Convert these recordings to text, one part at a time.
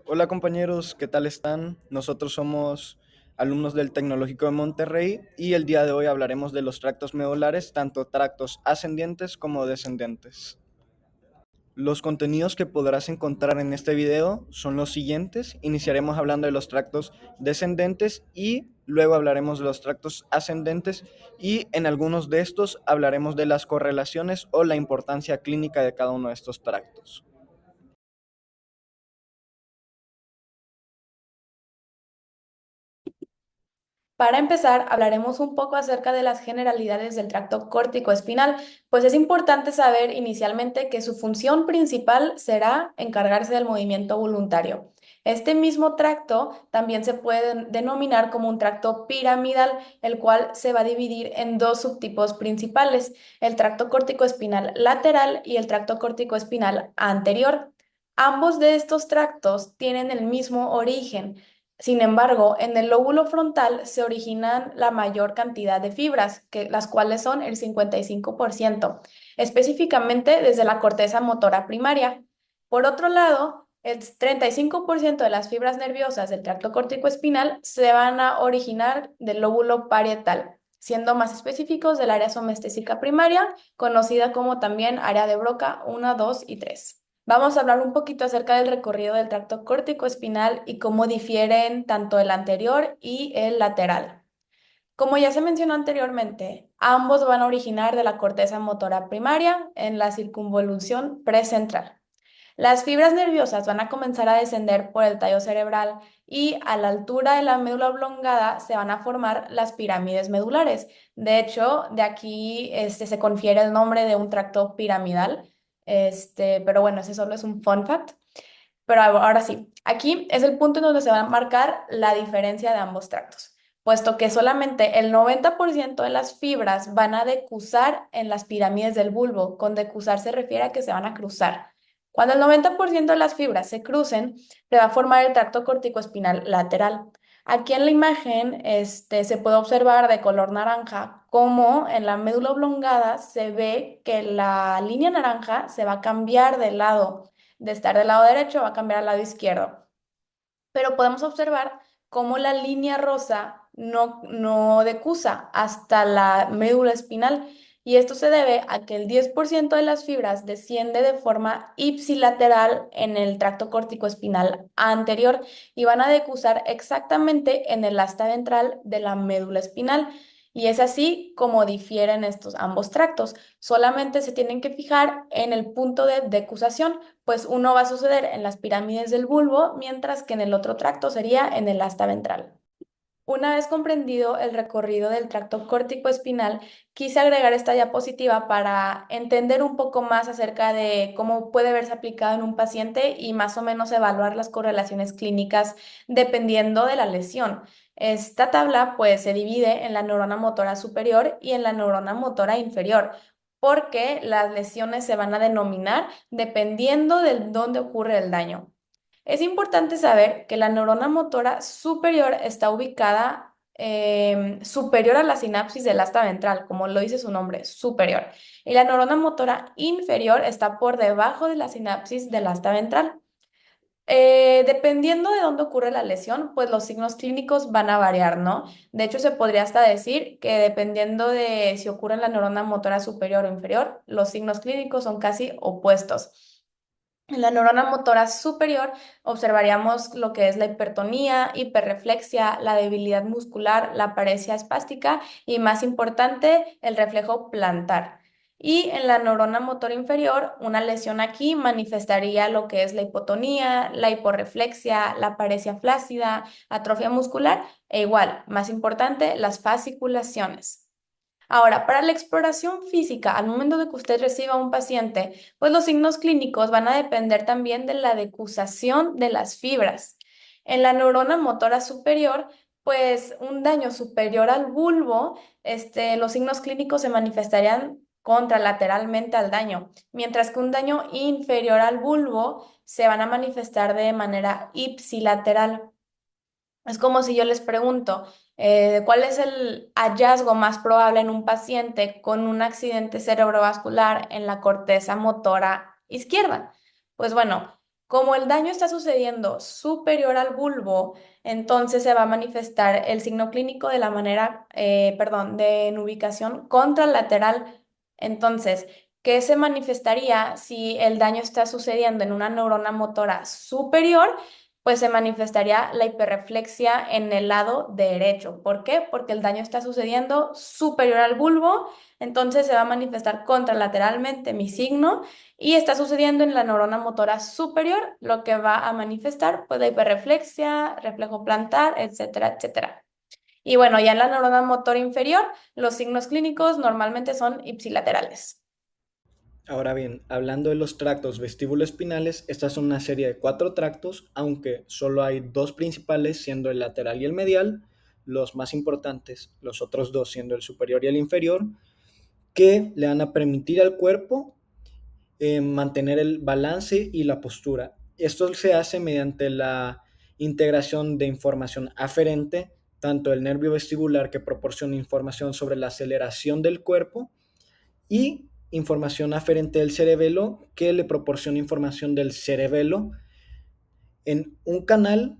Hola compañeros, ¿qué tal están? Nosotros somos alumnos del Tecnológico de Monterrey y el día de hoy hablaremos de los tractos medulares, tanto tractos ascendientes como descendentes. Los contenidos que podrás encontrar en este video son los siguientes. Iniciaremos hablando de los tractos descendentes y luego hablaremos de los tractos ascendentes y en algunos de estos hablaremos de las correlaciones o la importancia clínica de cada uno de estos tractos. Para empezar, hablaremos un poco acerca de las generalidades del tracto córtico-espinal, pues es importante saber inicialmente que su función principal será encargarse del movimiento voluntario. Este mismo tracto también se puede denominar como un tracto piramidal, el cual se va a dividir en dos subtipos principales, el tracto córtico-espinal lateral y el tracto córtico-espinal anterior. Ambos de estos tractos tienen el mismo origen. Sin embargo, en el lóbulo frontal se originan la mayor cantidad de fibras, las cuales son el 55%, específicamente desde la corteza motora primaria. Por otro lado, el 35% de las fibras nerviosas del tracto córtico-espinal se van a originar del lóbulo parietal, siendo más específicos del área somestésica primaria, conocida como también área de Broca 1, 2 y 3. Vamos a hablar un poquito acerca del recorrido del tracto córtico-espinal y cómo difieren tanto el anterior y el lateral. Como ya se mencionó anteriormente, ambos van a originar de la corteza motora primaria en la circunvolución precentral. Las fibras nerviosas van a comenzar a descender por el tallo cerebral y a la altura de la médula oblongada se van a formar las pirámides medulares. De hecho, de aquí se confiere el nombre de un tracto piramidal. Pero bueno, ese solo es un fun fact. Pero ahora sí, aquí es el punto en donde se va a marcar la diferencia de ambos tractos, puesto que solamente el 90% de las fibras van a decusar en las pirámides del bulbo. Con decusar se refiere a que se van a cruzar. Cuando el 90% de las fibras se crucen, se va a formar el tracto corticoespinal lateral. Aquí en la imagen se puede observar de color naranja cómo en la médula oblongada se ve que la línea naranja se va a cambiar de lado. De estar del lado derecho va a cambiar al lado izquierdo. Pero podemos observar cómo la línea rosa no decusa hasta la médula espinal. Y esto se debe a que el 10% de las fibras desciende de forma ipsilateral en el tracto córtico-espinal anterior y van a decusar exactamente en el asta ventral de la médula espinal. Y es así como difieren estos ambos tractos. Solamente se tienen que fijar en el punto de decusación, pues uno va a suceder en las pirámides del bulbo, mientras que en el otro tracto sería en el asta ventral. Una vez comprendido el recorrido del tracto córtico-espinal, quise agregar esta diapositiva para entender un poco más acerca de cómo puede verse aplicado en un paciente y más o menos evaluar las correlaciones clínicas dependiendo de la lesión. Esta tabla pues se divide en la neurona motora superior y en la neurona motora inferior, porque las lesiones se van a denominar dependiendo de dónde ocurre el daño. Es importante saber que la neurona motora superior está ubicada superior a la sinapsis del asta ventral, como lo dice su nombre, superior. Y la neurona motora inferior está por debajo de la sinapsis del asta ventral. Dependiendo de dónde ocurre la lesión, pues los signos clínicos van a variar, ¿no? De hecho, se podría hasta decir que dependiendo de si ocurre en la neurona motora superior o inferior, los signos clínicos son casi opuestos. En la neurona motora superior observaríamos lo que es la hipertonía, hiperreflexia, la debilidad muscular, la paresia espástica y, más importante, el reflejo plantar. Y en la neurona motora inferior, una lesión aquí manifestaría lo que es la hipotonía, la hiporreflexia, la paresia flácida, atrofia muscular e igual, más importante, las fasciculaciones. Ahora, para la exploración física, al momento de que usted reciba a un paciente, pues los signos clínicos van a depender también de la decusación de las fibras. En la neurona motora superior, pues un daño superior al bulbo, los signos clínicos se manifestarían contralateralmente al daño, mientras que un daño inferior al bulbo se van a manifestar de manera ipsilateral. Es como si yo les pregunto, ¿cuál es el hallazgo más probable en un paciente con un accidente cerebrovascular en la corteza motora izquierda? Pues bueno, Como el daño está sucediendo superior al bulbo, entonces se va a manifestar el signo clínico de la manera, perdón, de en ubicación contralateral. Entonces, ¿qué se manifestaría si el daño está sucediendo en una neurona motora superior? Pues se manifestaría la hiperreflexia en el lado derecho. ¿Por qué? Porque el daño está sucediendo superior al bulbo, entonces se va a manifestar contralateralmente mi signo y está sucediendo en la neurona motora superior, lo que va a manifestar pues la hiperreflexia, reflejo plantar, etcétera, etcétera. Y bueno, ya en la neurona motora inferior, los signos clínicos normalmente son ipsilaterales. Ahora bien, hablando de los tractos vestíbulo-espinales, estas son una serie de 4 tractos, aunque solo hay 2 principales, siendo el lateral y el medial, los más importantes, los otros 2 siendo el superior y el inferior, que le van a permitir al cuerpo mantener el balance y la postura. Esto se hace mediante la integración de información aferente, tanto el nervio vestibular que proporciona información sobre la aceleración del cuerpo y información aferente del cerebelo que le proporciona información del cerebelo en un canal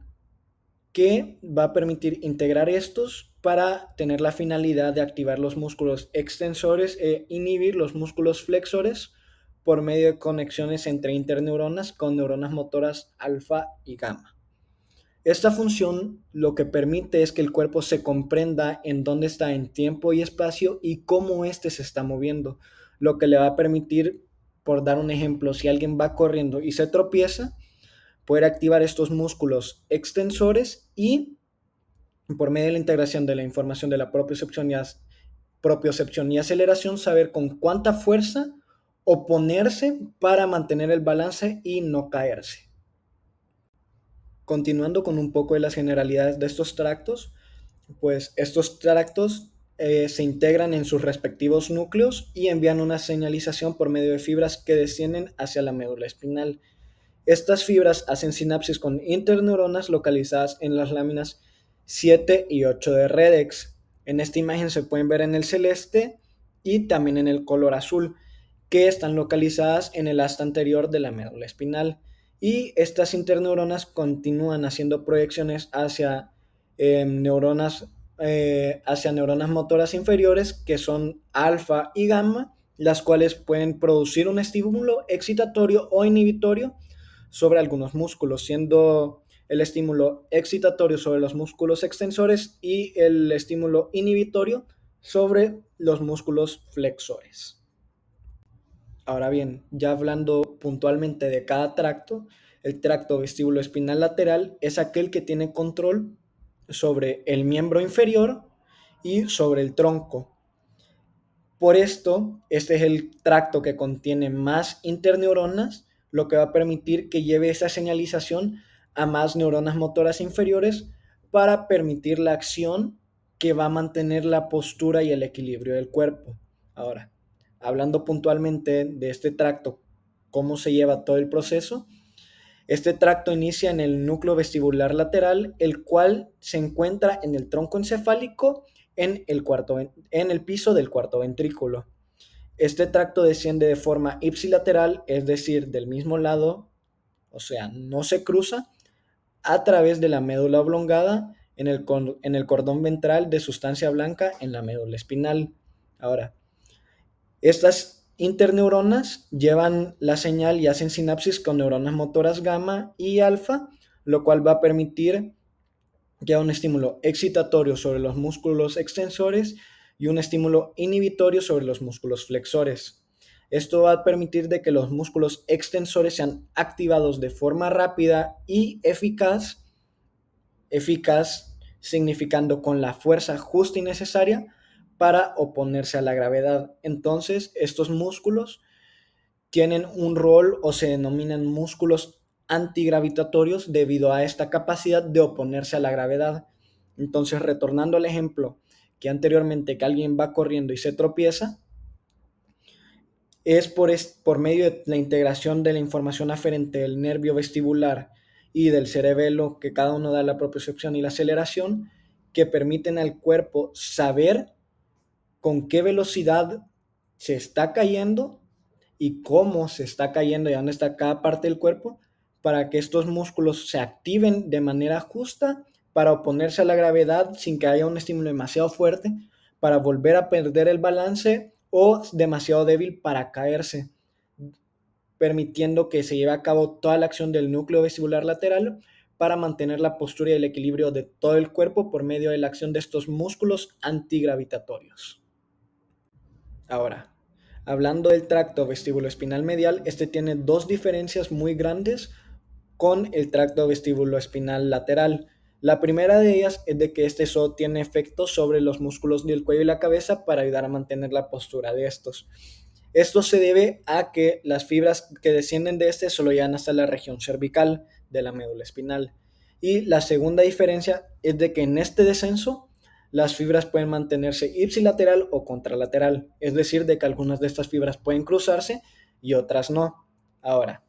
que va a permitir integrar estos para tener la finalidad de activar los músculos extensores e inhibir los músculos flexores por medio de conexiones entre interneuronas con neuronas motoras alfa y gamma. Esta función lo que permite es que el cuerpo se comprenda en dónde está en tiempo y espacio y cómo éste se está moviendo, lo que le va a permitir, por dar un ejemplo, si alguien va corriendo y se tropieza, poder activar estos músculos extensores y por medio de la integración de la información de la propiocepción y aceleración, saber con cuánta fuerza oponerse para mantener el balance y no caerse. Continuando con un poco de las generalidades de estos tractos, pues estos tractos se integran en sus respectivos núcleos y envían una señalización por medio de fibras que descienden hacia la médula espinal. Estas fibras hacen sinapsis con interneuronas localizadas en las láminas 7 y 8 de Redex. En esta imagen se pueden ver en el celeste y también en el color azul, que están localizadas en el asta anterior de la médula espinal. Y estas interneuronas continúan haciendo proyecciones hacia neuronas motoras inferiores, que son alfa y gamma, las cuales pueden producir un estímulo excitatorio o inhibitorio sobre algunos músculos, siendo el estímulo excitatorio sobre los músculos extensores y el estímulo inhibitorio sobre los músculos flexores. Ahora bien, ya hablando puntualmente de cada tracto, el tracto vestíbulo-espinal lateral es aquel que tiene control sobre el miembro inferior y sobre el tronco. Por esto, este es el tracto que contiene más interneuronas, lo que va a permitir que lleve esa señalización a más neuronas motoras inferiores para permitir la acción que va a mantener la postura y el equilibrio del cuerpo. Ahora, hablando puntualmente de este tracto, cómo se lleva todo el proceso, este tracto inicia en el núcleo vestibular lateral, el cual se encuentra en el tronco encefálico en el piso del cuarto ventrículo. Este tracto desciende de forma ipsilateral, es decir, del mismo lado, o sea, no se cruza, a través de la médula oblongada en el cordón ventral de sustancia blanca en la médula espinal. Ahora, estas interneuronas llevan la señal y hacen sinapsis con neuronas motoras gamma y alfa, lo cual va a permitir que haya un estímulo excitatorio sobre los músculos extensores y un estímulo inhibitorio sobre los músculos flexores. Esto va a permitir de que los músculos extensores sean activados de forma rápida y eficaz significando con la fuerza justa y necesaria para oponerse a la gravedad. Entonces, estos músculos tienen un rol o se denominan músculos antigravitatorios debido a esta capacidad de oponerse a la gravedad. Entonces, retornando al ejemplo que anteriormente, que alguien va corriendo y se tropieza, es por medio de la integración de la información aferente del nervio vestibular y del cerebelo, que cada uno da la propiocepción y la aceleración, que permiten al cuerpo saber con qué velocidad se está cayendo y cómo se está cayendo y dónde está cada parte del cuerpo para que estos músculos se activen de manera justa para oponerse a la gravedad sin que haya un estímulo demasiado fuerte, para volver a perder el balance o demasiado débil para caerse, permitiendo que se lleve a cabo toda la acción del núcleo vestibular lateral para mantener la postura y el equilibrio de todo el cuerpo por medio de la acción de estos músculos antigravitatorios. Ahora, hablando del tracto vestibuloespinal medial, este tiene dos diferencias muy grandes con el tracto vestibuloespinal lateral. La primera de ellas es de que este solo tiene efectos sobre los músculos del cuello y la cabeza para ayudar a mantener la postura de estos. Esto se debe a que las fibras que descienden de este solo llegan hasta la región cervical de la médula espinal. Y la segunda diferencia es de que en este descenso las fibras pueden mantenerse ipsilateral o contralateral, es decir, de que algunas de estas fibras pueden cruzarse y otras no. Ahora,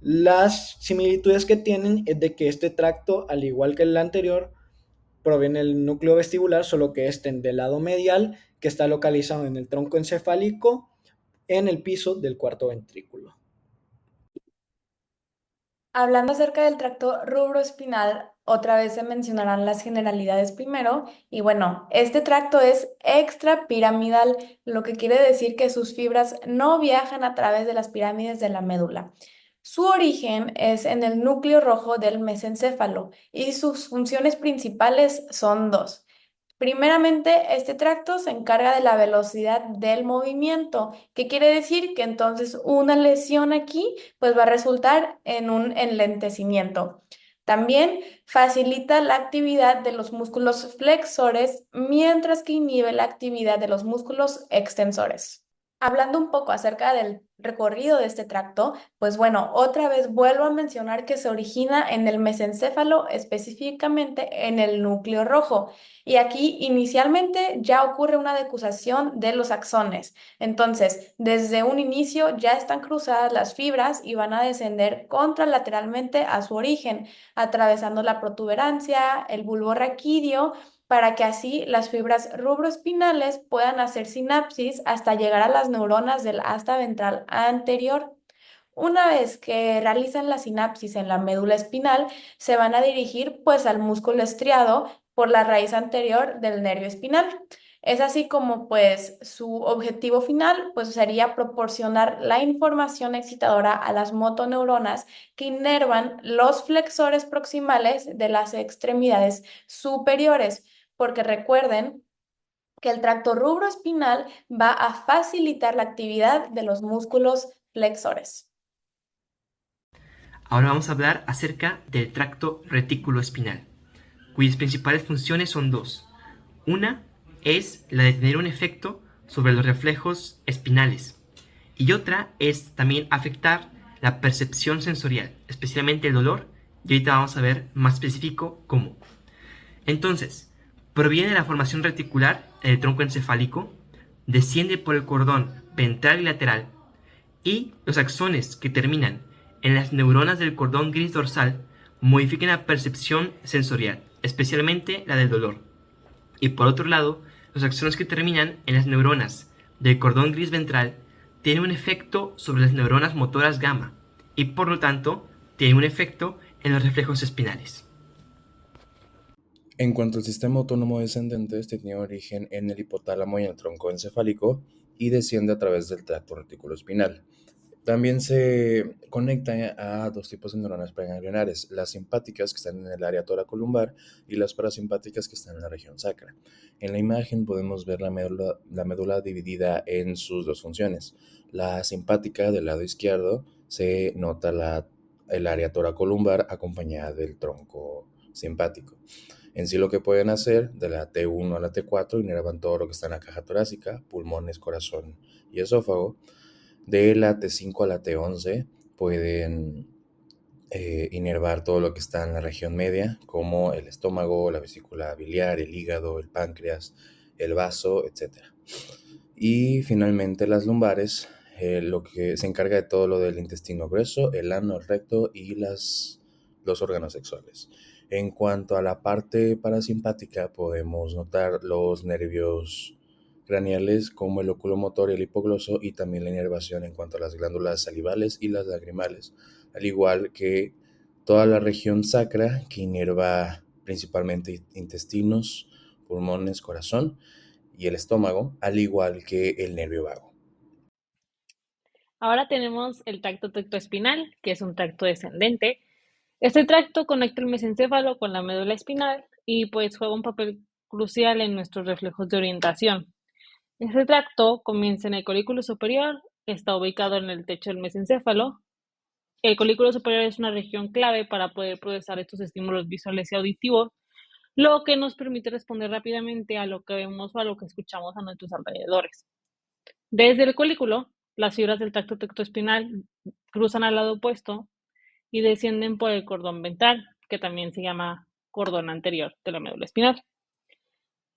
las similitudes que tienen es de que este tracto, al igual que el anterior, proviene del núcleo vestibular, solo que este del lado medial, que está localizado en el tronco encefálico, en el piso del cuarto ventrículo. Hablando acerca del tracto rubroespinal, otra vez se mencionarán las generalidades primero. Y bueno, este tracto es extrapiramidal, lo que quiere decir que sus fibras no viajan a través de las pirámides de la médula. Su origen es en el núcleo rojo del mesencéfalo y sus funciones principales son dos. Primeramente, este tracto se encarga de la velocidad del movimiento, que quiere decir que entonces una lesión aquí pues va a resultar en un enlentecimiento. También facilita la actividad de los músculos flexores, mientras que inhibe la actividad de los músculos extensores. Hablando un poco acerca del recorrido de este tracto, pues bueno, otra vez vuelvo a mencionar que se origina en el mesencéfalo, específicamente en el núcleo rojo. Y aquí inicialmente ya ocurre una decusación de los axones. Entonces, desde un inicio ya están cruzadas las fibras y van a descender contralateralmente a su origen, atravesando la protuberancia, el bulbo raquídeo, para que así las fibras rubroespinales puedan hacer sinapsis hasta llegar a las neuronas del asta ventral anterior. Una vez que realizan la sinapsis en la médula espinal, se van a dirigir pues al músculo estriado por la raíz anterior del nervio espinal. Es así como pues su objetivo final pues sería proporcionar la información excitadora a las motoneuronas que inervan los flexores proximales de las extremidades superiores, porque recuerden que el tracto rubroespinal va a facilitar la actividad de los músculos flexores. Ahora vamos a hablar acerca del tracto reticuloespinal, cuyas principales funciones son dos. Una es la de tener un efecto sobre los reflejos espinales y otra es también afectar la percepción sensorial, especialmente el dolor, y ahorita vamos a ver más específico cómo. Entonces, proviene de la formación reticular en el tronco encefálico, desciende por el cordón ventral y lateral, y los axones que terminan en las neuronas del cordón gris dorsal modifican la percepción sensorial, especialmente la del dolor. Y por otro lado, los axones que terminan en las neuronas del cordón gris ventral tienen un efecto sobre las neuronas motoras gamma y por lo tanto tienen un efecto en los reflejos espinales. En cuanto al sistema autónomo descendente, este tiene origen en el hipotálamo y en el tronco encefálico y desciende a través del tracto reticuloespinal. También se conecta a dos tipos de neuronas preganglionares, las simpáticas que están en el área toracolumbar y las parasimpáticas que están en la región sacra. En la imagen podemos ver la médula dividida en sus dos funciones. La simpática del lado izquierdo se nota el área toracolumbar acompañada del tronco simpático. En sí lo que pueden hacer de la T1 a la T4 inervan todo lo que está en la caja torácica, pulmones, corazón y esófago. De la T5 a la T11 pueden inervar todo lo que está en la región media, como el estómago, la vesícula biliar, el hígado, el páncreas, el vaso, etc. Y finalmente las lumbares, lo que se encarga de todo lo del intestino grueso, el ano, el recto y los órganos sexuales. En cuanto a la parte parasimpática, podemos notar los nervios craneales como el oculomotor y el hipogloso, y también la inervación en cuanto a las glándulas salivales y las lagrimales, al igual que toda la región sacra que inerva principalmente intestinos, pulmones, corazón y el estómago, al igual que el nervio vago. Ahora tenemos el tracto tectoespinal, que es un tracto descendente. Este tracto conecta el mesencéfalo con la médula espinal y pues juega un papel crucial en nuestros reflejos de orientación. Este tracto comienza en el colículo superior, está ubicado en el techo del mesencéfalo. El colículo superior es una región clave para poder procesar estos estímulos visuales y auditivos, lo que nos permite responder rápidamente a lo que vemos o a lo que escuchamos a nuestros alrededores. Desde el colículo, las fibras del tracto tectoespinal cruzan al lado opuesto y descienden por el cordón ventral, que también se llama cordón anterior de la médula espinal.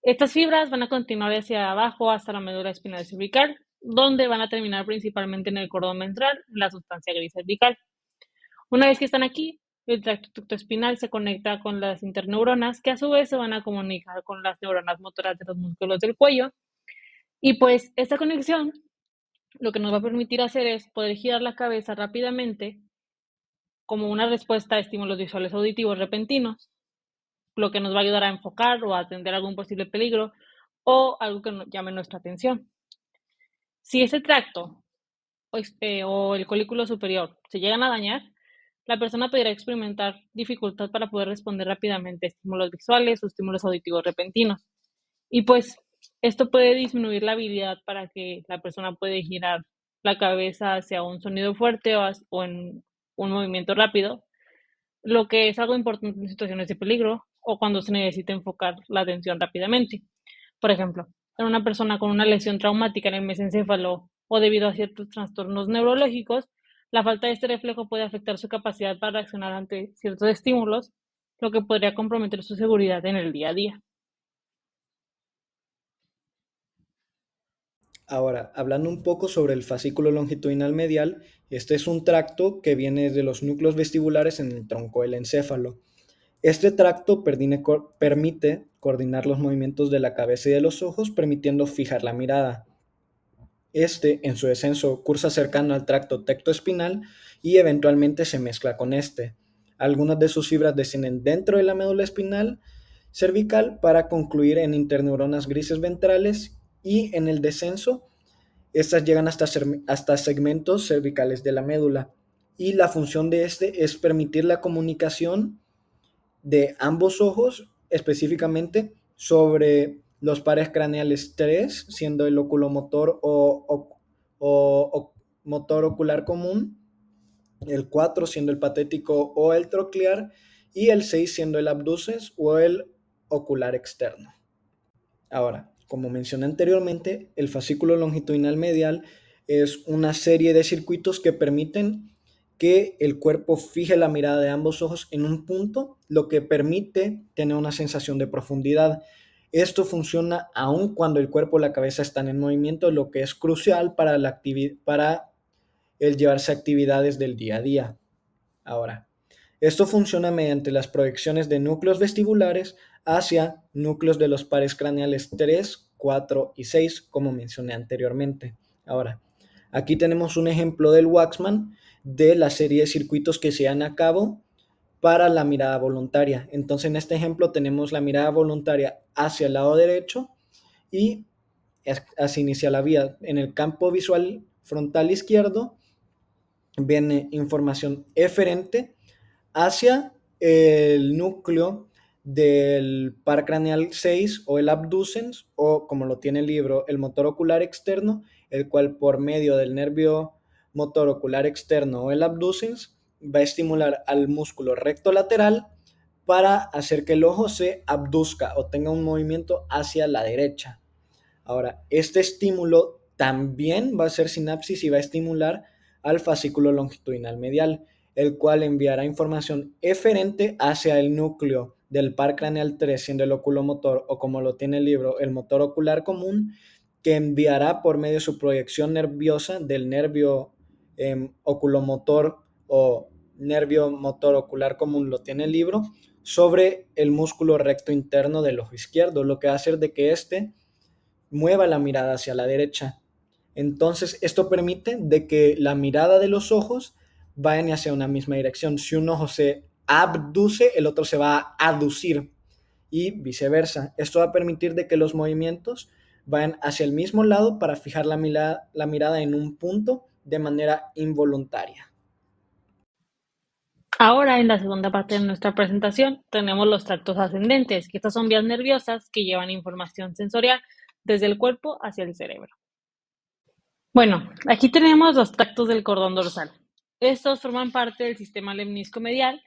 Estas fibras van a continuar hacia abajo hasta la médula espinal cervical, donde van a terminar principalmente en el cordón ventral, en la sustancia gris cervical. Una vez que están aquí, el tracto tectoespinal se conecta con las interneuronas, que a su vez se van a comunicar con las neuronas motoras de los músculos del cuello. Y pues esta conexión lo que nos va a permitir hacer es poder girar la cabeza rápidamente como una respuesta a estímulos visuales auditivos repentinos, lo que nos va a ayudar a enfocar o a atender algún posible peligro o algo que nos llame nuestra atención. Si ese tracto o el colículo superior se llegan a dañar, la persona podrá experimentar dificultad para poder responder rápidamente a estímulos visuales o estímulos auditivos repentinos. Y pues esto puede disminuir la habilidad para que la persona puede girar la cabeza hacia un sonido fuerte o en un movimiento rápido, lo que es algo importante en situaciones de peligro o cuando se necesita enfocar la atención rápidamente. Por ejemplo, en una persona con una lesión traumática en el mesencéfalo o debido a ciertos trastornos neurológicos, la falta de este reflejo puede afectar su capacidad para reaccionar ante ciertos estímulos, lo que podría comprometer su seguridad en el día a día. Ahora, hablando un poco sobre el fascículo longitudinal medial, este es un tracto que viene de los núcleos vestibulares en el tronco del encéfalo. Este tracto permite coordinar los movimientos de la cabeza y de los ojos, permitiendo fijar la mirada. Este, en su descenso, cursa cercano al tracto tectoespinal y eventualmente se mezcla con este. Algunas de sus fibras descienden dentro de la médula espinal cervical para concluir en interneuronas grises ventrales y en el descenso, estas llegan hasta segmentos cervicales de la médula. Y la función de este es permitir la comunicación de ambos ojos, específicamente sobre los pares craneales 3, siendo el oculomotor o motor ocular común, el 4 siendo el patético o el troclear, y el 6 siendo el abducens o el ocular externo. Ahora, como mencioné anteriormente, el fascículo longitudinal medial es una serie de circuitos que permiten que el cuerpo fije la mirada de ambos ojos en un punto, lo que permite tener una sensación de profundidad. Esto funciona aun cuando el cuerpo y la cabeza están en movimiento, lo que es crucial para el llevarse a actividades del día a día. Ahora, esto funciona mediante las proyecciones de núcleos vestibulares hacia núcleos de los pares craneales 3, 4 y 6, como mencioné anteriormente. Ahora, aquí tenemos un ejemplo del Waxman de la serie de circuitos que se dan a cabo para la mirada voluntaria. Entonces, en este ejemplo tenemos la mirada voluntaria hacia el lado derecho y así inicia la vía. En el campo visual frontal izquierdo viene información eferente hacia el núcleo del par craneal 6 o el abducens, o como lo tiene el libro, el motor ocular externo, el cual por medio del nervio motor ocular externo o el abducens va a estimular al músculo recto lateral para hacer que el ojo se abduzca o tenga un movimiento hacia la derecha. Ahora, este estímulo también va a hacer sinapsis y va a estimular al fascículo longitudinal medial, el cual enviará información eferente hacia el núcleo del par craneal 3, siendo el oculomotor, o como lo tiene el libro, el motor ocular común, que enviará por medio de su proyección nerviosa del nervio oculomotor o nervio motor ocular común, lo tiene el libro, sobre el músculo recto interno del ojo izquierdo, lo que va a hacer de que éste mueva la mirada hacia la derecha. Entonces, esto permite de que la mirada de los ojos vayan hacia una misma dirección. Si un ojo se abduce, el otro se va a aducir y viceversa. Esto va a permitir de que los movimientos vayan hacia el mismo lado para fijar la mirada en un punto de manera involuntaria. Ahora, en la segunda parte de nuestra presentación, tenemos los tractos ascendentes, que estas son vías nerviosas que llevan información sensorial desde el cuerpo hacia el cerebro. Bueno, aquí tenemos los tractos del cordón dorsal. Estos forman parte del sistema lemnisco medial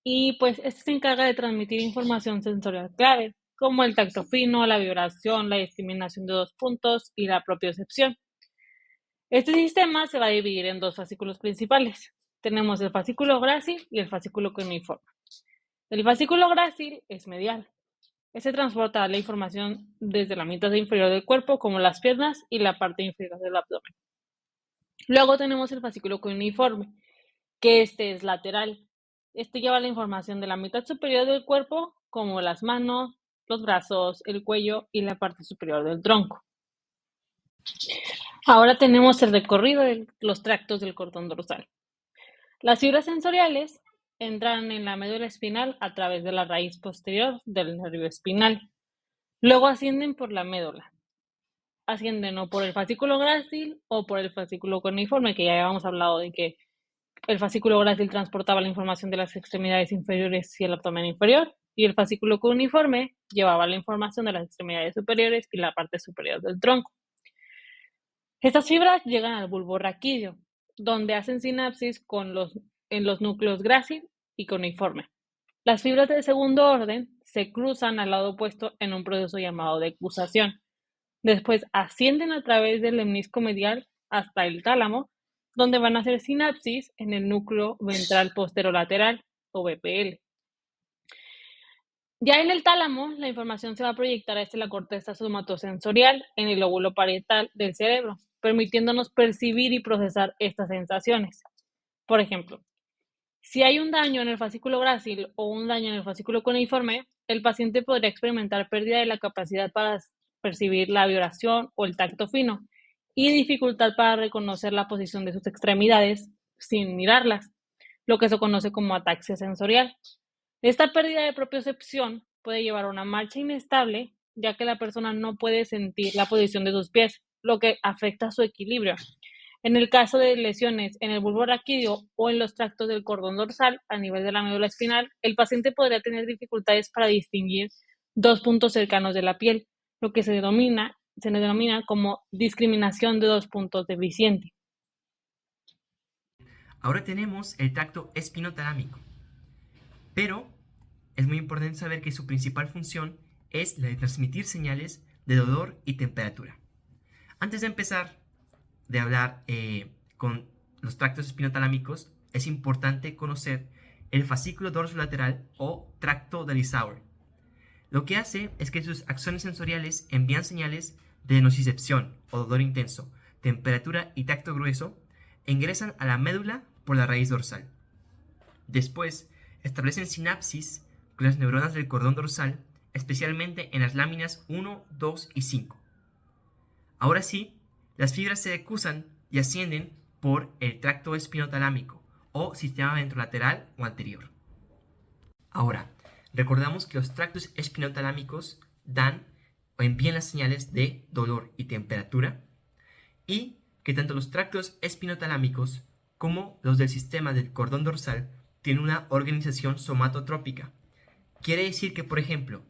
y pues este se encarga de transmitir información sensorial clave, como el tacto fino, la vibración, la discriminación de dos puntos y la propiocepción. Este sistema se va a dividir en dos fascículos principales. Tenemos el fascículo grácil y el fascículo cuneiforme. El fascículo grácil es medial. Este transporta la información desde la mitad inferior del cuerpo, como las piernas y la parte inferior del abdomen. Luego tenemos el fascículo cuneiforme, que este es lateral. Este lleva la información de la mitad superior del cuerpo, como las manos, los brazos, el cuello y la parte superior del tronco. Ahora tenemos el recorrido de los tractos del cordón dorsal. Las fibras sensoriales entran en la médula espinal a través de la raíz posterior del nervio espinal. Luego ascienden por la médula. Ascienden o por el fascículo grácil o por el fascículo cuneiforme, que ya habíamos hablado de que el fascículo grácil transportaba la información de las extremidades inferiores y el abdomen inferior, y el fascículo cuneiforme llevaba la información de las extremidades superiores y la parte superior del tronco. Estas fibras llegan al bulbo raquídeo, donde hacen sinapsis en los núcleos grácil y cuneiforme. Las fibras del segundo orden se cruzan al lado opuesto en un proceso llamado decusación. Después ascienden a través del lemnisco medial hasta el tálamo, donde van a hacer sinapsis en el núcleo ventral posterolateral, o VPL. Ya en el tálamo, la información se va a proyectar hacia la corteza somatosensorial en el lóbulo parietal del cerebro, permitiéndonos percibir y procesar estas sensaciones. Por ejemplo, si hay un daño en el fascículo grácil o un daño en el fascículo cuneiforme, el paciente podría experimentar pérdida de la capacidad para percibir la vibración o el tacto fino y dificultad para reconocer la posición de sus extremidades sin mirarlas, lo que se conoce como ataxia sensorial. Esta pérdida de propiocepción puede llevar a una marcha inestable, ya que la persona no puede sentir la posición de sus pies, lo que afecta su equilibrio. En el caso de lesiones en el bulbo raquídeo o en los tractos del cordón dorsal a nivel de la médula espinal, el paciente podría tener dificultades para distinguir dos puntos cercanos de la piel, lo que se denomina como discriminación de dos puntos deficiente. Ahora tenemos el tracto espinotalámico, pero es muy importante saber que su principal función es la de transmitir señales de dolor y temperatura. Antes de empezar de hablar con los tractos espinotalámicos, es importante conocer el fascículo dorsolateral o tracto de Lissauer. Lo que hace es que sus axones sensoriales envían señales de nocicepción o dolor intenso, temperatura y tacto grueso, e ingresan a la médula por la raíz dorsal. Después, establecen sinapsis con las neuronas del cordón dorsal, especialmente en las láminas 1, 2 y 5. Ahora sí, las fibras se decusan y ascienden por el tracto espinotalámico o sistema ventrolateral o anterior. Ahora, recordamos que los tractos espinotalámicos dan o envían las señales de dolor y temperatura, y que tanto los tractos espinotalámicos como los del sistema del cordón dorsal tienen una organización somatotrópica. Quiere decir que, por ejemplo,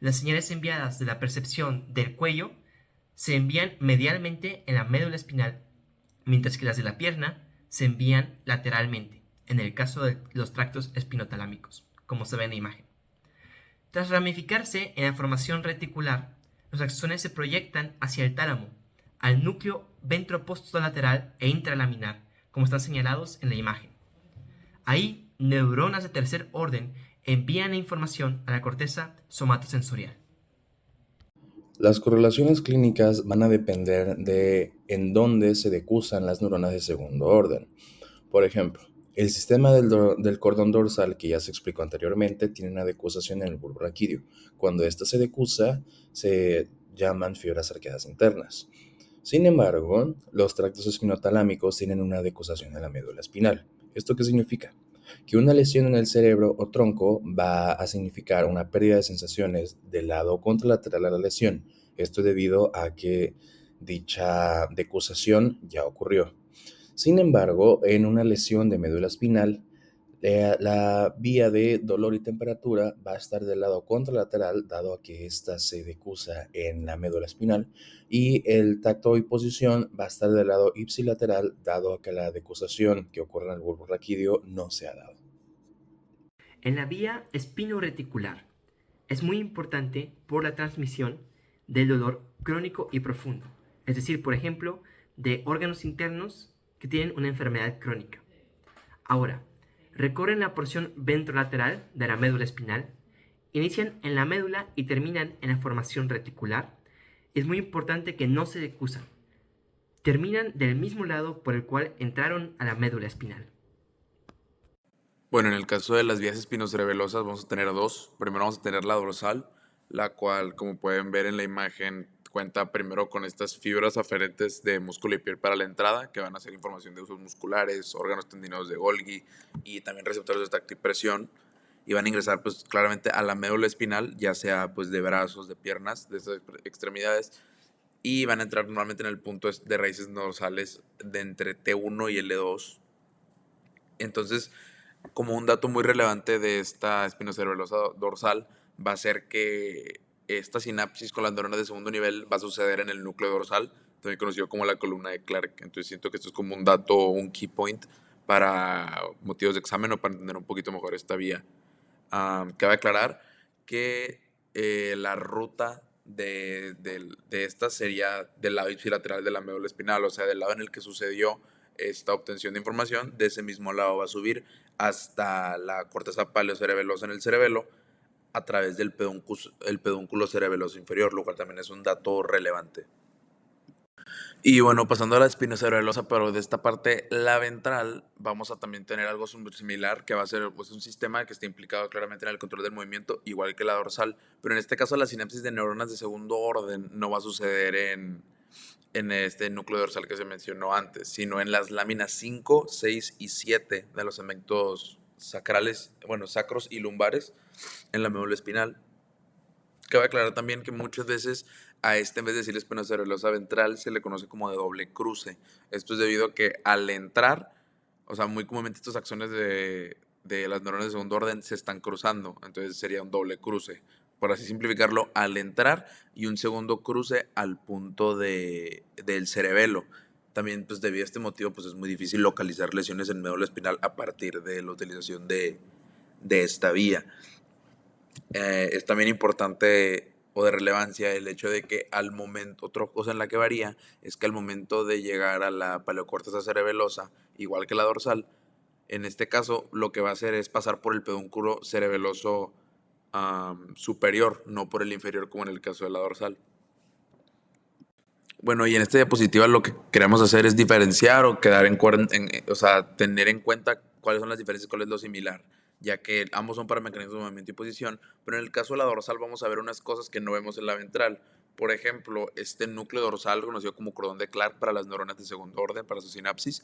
las señales enviadas de la percepción del cuello se envían medialmente en la médula espinal, mientras que las de la pierna se envían lateralmente, en el caso de los tractos espinotalámicos, como se ve en la imagen. Tras ramificarse en la formación reticular, los axones se proyectan hacia el tálamo, al núcleo ventropostolateral e intralaminar, como están señalados en la imagen. Ahí, neuronas de tercer orden envían la información a la corteza somatosensorial. Las correlaciones clínicas van a depender de en dónde se decusan las neuronas de segundo orden. Por ejemplo, el sistema del cordón dorsal, que ya se explicó anteriormente, tiene una decusación en el bulbo raquídeo. Cuando ésta se decusa, se llaman fibras arqueadas internas. Sin embargo, los tractos espinotalámicos tienen una decusación en la médula espinal. ¿Esto qué significa? Que una lesión en el cerebro o tronco va a significar una pérdida de sensaciones del lado contralateral a la lesión. Esto debido a que dicha decusación ya ocurrió. Sin embargo, en una lesión de médula espinal, la vía de dolor y temperatura va a estar del lado contralateral, dado a que ésta se decusa en la médula espinal, y el tacto y posición va a estar del lado ipsilateral, dado a que la decusación que ocurre en el bulbo raquídeo no se ha dado. En la vía espino-reticular es muy importante por la transmisión del dolor crónico y profundo, es decir, por ejemplo, de órganos internos que tienen una enfermedad crónica. Ahora, recorren la porción ventrolateral de la médula espinal, inician en la médula y terminan en la formación reticular. Es muy importante que no se decusan. Terminan del mismo lado por el cual entraron a la médula espinal. Bueno, en el caso de las vías espinocerebelosas vamos a tener dos. Primero vamos a tener la dorsal, la cual, como pueden ver en la imagen, cuenta primero con estas fibras aferentes de músculo y piel para la entrada, que van a ser información de usos musculares, órganos tendinosos de Golgi y también receptores de tacto y presión. Y van a ingresar pues claramente a la médula espinal, ya sea pues de brazos, de piernas, de estas extremidades. Y van a entrar normalmente en el punto de raíces dorsales de entre T1 y L2. Entonces, como un dato muy relevante de esta espinocerebelosa dorsal va a ser que esta sinapsis con las neuronas de segundo nivel va a suceder en el núcleo dorsal, también conocido como la columna de Clark. Entonces siento que esto es como un dato, un key point para motivos de examen o para entender un poquito mejor esta vía. Cabe aclarar que la ruta de esta sería del lado ipsilateral de la médula espinal, o sea, del lado en el que sucedió esta obtención de información, de ese mismo lado va a subir hasta la corteza paleocerebelosa en el cerebelo a través del pedúnculo cerebeloso inferior, lo cual también es un dato relevante. Y bueno, pasando a la espinocerebelosa, pero de esta parte, la ventral, vamos a también tener algo similar, que va a ser pues, un sistema que está implicado claramente en el control del movimiento, igual que la dorsal, pero en este caso la sinapsis de neuronas de segundo orden no va a suceder en este núcleo dorsal que se mencionó antes, sino en las láminas 5, 6 y 7 de los segmentos sacrales, bueno, sacros y lumbares en la médula espinal. Cabe aclarar también que muchas veces a este, en vez de decir espinocerebelosa ventral, se le conoce como de doble cruce. Esto es debido a que al entrar, o sea, muy comúnmente estos axones de las neuronas de segundo orden se están cruzando, entonces sería un doble cruce. Por así simplificarlo, al entrar y un segundo cruce al punto del cerebelo. También, pues debido a este motivo, pues es muy difícil localizar lesiones en médula espinal a partir de la utilización de esta vía. Es también importante o de relevancia el hecho de que al momento, otra cosa en la que varía, es que al momento de llegar a la paleocorteza cerebelosa, igual que la dorsal, en este caso lo que va a hacer es pasar por el pedúnculo cerebeloso superior, no por el inferior como en el caso de la dorsal. Bueno, y en esta diapositiva lo que queremos hacer es diferenciar o o sea, tener en cuenta cuáles son las diferencias y cuál es lo similar, ya que ambos son para mecanismos de movimiento y posición, pero en el caso de la dorsal vamos a ver unas cosas que no vemos en la ventral. Por ejemplo, este núcleo dorsal conocido como cordón de Clark para las neuronas de segundo orden, para su sinapsis,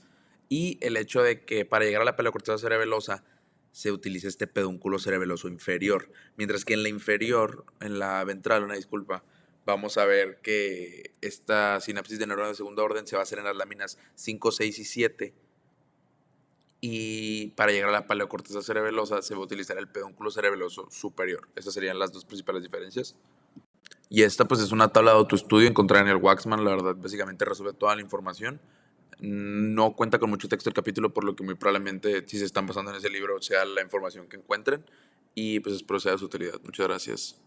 y el hecho de que para llegar a la paleocorteza cerebelosa se utiliza este pedúnculo cerebeloso inferior, mientras que en la inferior, en la ventral, una disculpa, vamos a ver que esta sinapsis de neuronas de segundo orden se va a hacer en las láminas 5, 6 y 7. Y para llegar a la paleocorteza cerebelosa se va a utilizar el pedúnculo cerebeloso superior. Estas serían las dos principales diferencias. Y esta pues es una tabla de autoestudio encontrada en el Waxman. La verdad, básicamente resuelve toda la información. No cuenta con mucho texto el capítulo, por lo que muy probablemente si se están basando en ese libro sea la información que encuentren. Y pues espero sea de su utilidad. Muchas gracias.